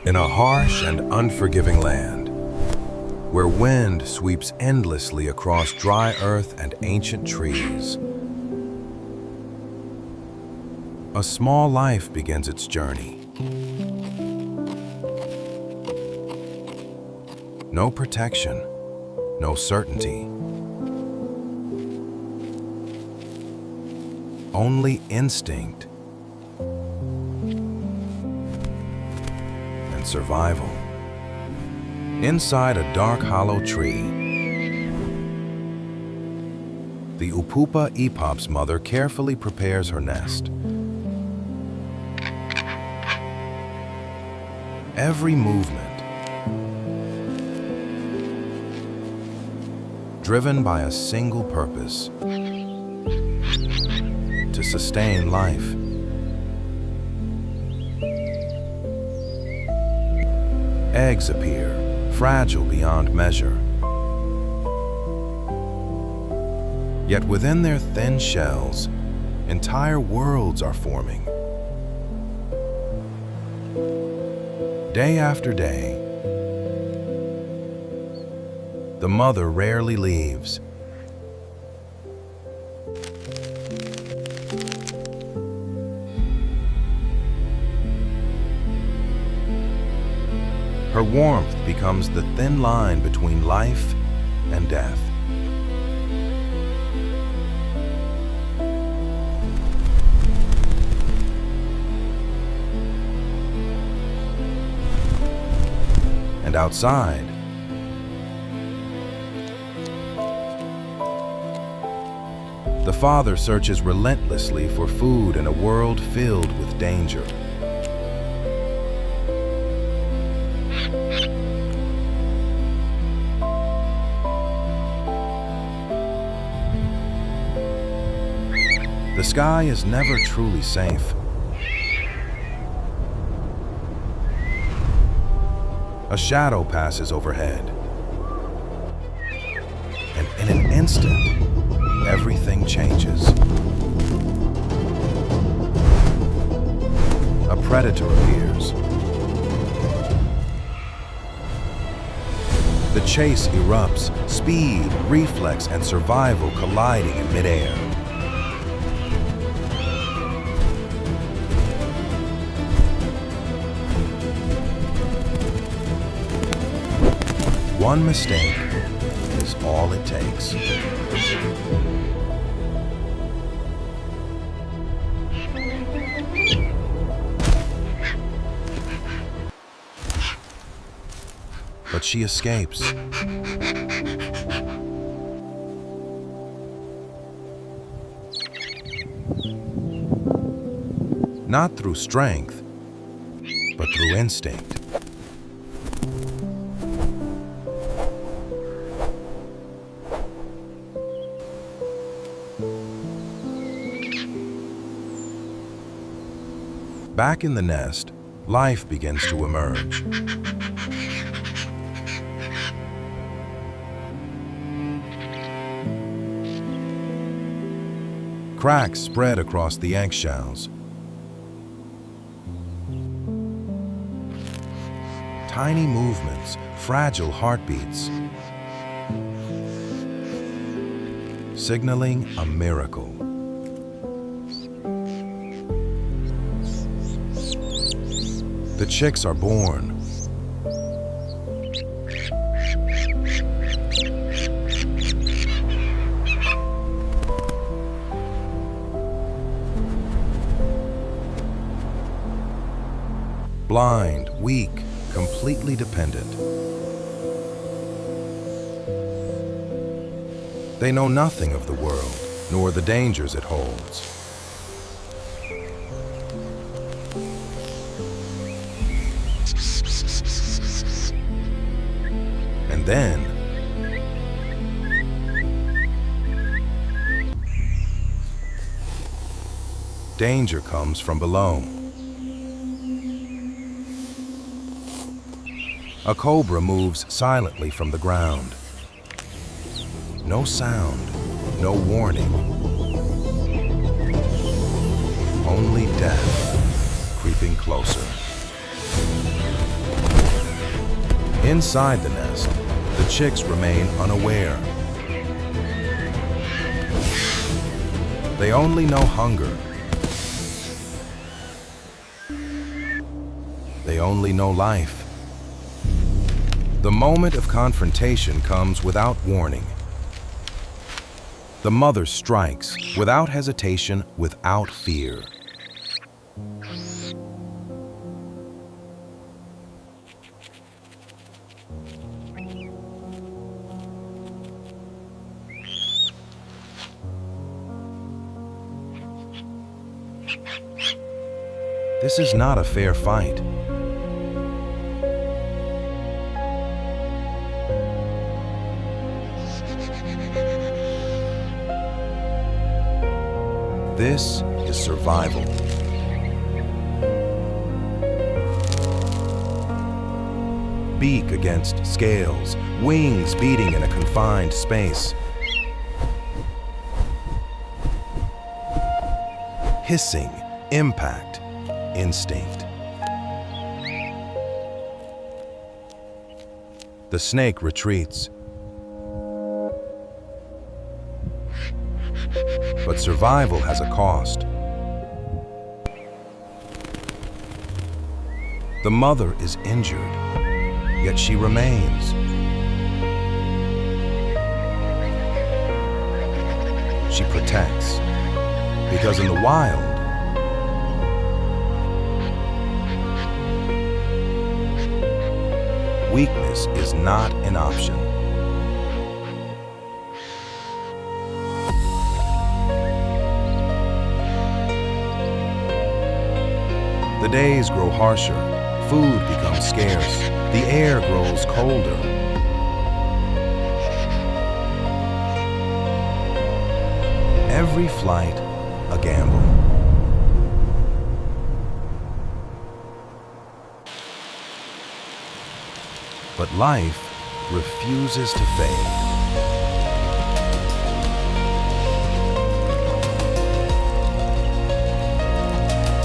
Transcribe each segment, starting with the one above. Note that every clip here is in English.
In a harsh and unforgiving land, where wind sweeps endlessly across dry earth and ancient trees, a small life begins its journey. No protection, no certainty. Only instinct and survival. Inside a dark, hollow tree, the Upupa epop's mother carefully prepares her nest. Every movement, driven by a single purpose: to sustain life. Eggs appear, fragile beyond measure. Yet within their thin shells, entire worlds are forming. Day after day, the mother rarely leaves. Her warmth becomes the thin line between life and death. And outside, the father searches relentlessly for food in a world filled with danger. The sky is never truly safe. A shadow passes overhead, and in an instant, everything changes. A predator appears. The chase erupts, speed, reflex, and survival colliding in midair. One mistake is all it takes. But she escapes. Not through strength, but through instinct. Back in the nest, life begins to emerge. Cracks spread across the eggshells. Tiny movements, fragile heartbeats, signaling a miracle. The chicks are born. Blind, weak, completely dependent. They know nothing of the world, nor the dangers it holds. And then, danger comes from below. A cobra moves silently from the ground. No sound, no warning. Only death creeping closer. Inside the nest, the chicks remain unaware. They only know hunger. They only know life. The moment of confrontation comes without warning. The mother strikes without hesitation, without fear. This is not a fair fight. This is survival. Beak against scales, wings beating in a confined space. Hissing, impact, instinct. The snake retreats. But survival has a cost. The mother is injured, yet she remains. She protects, because in the wild, weakness is not an option. The days grow harsher, food becomes scarce, the air grows colder. Every flight, a gamble. But life refuses to fade.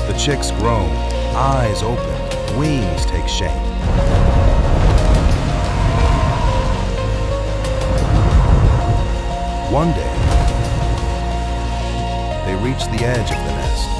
The chicks grow, eyes open, wings take shape. One day, they reach the edge of the nest.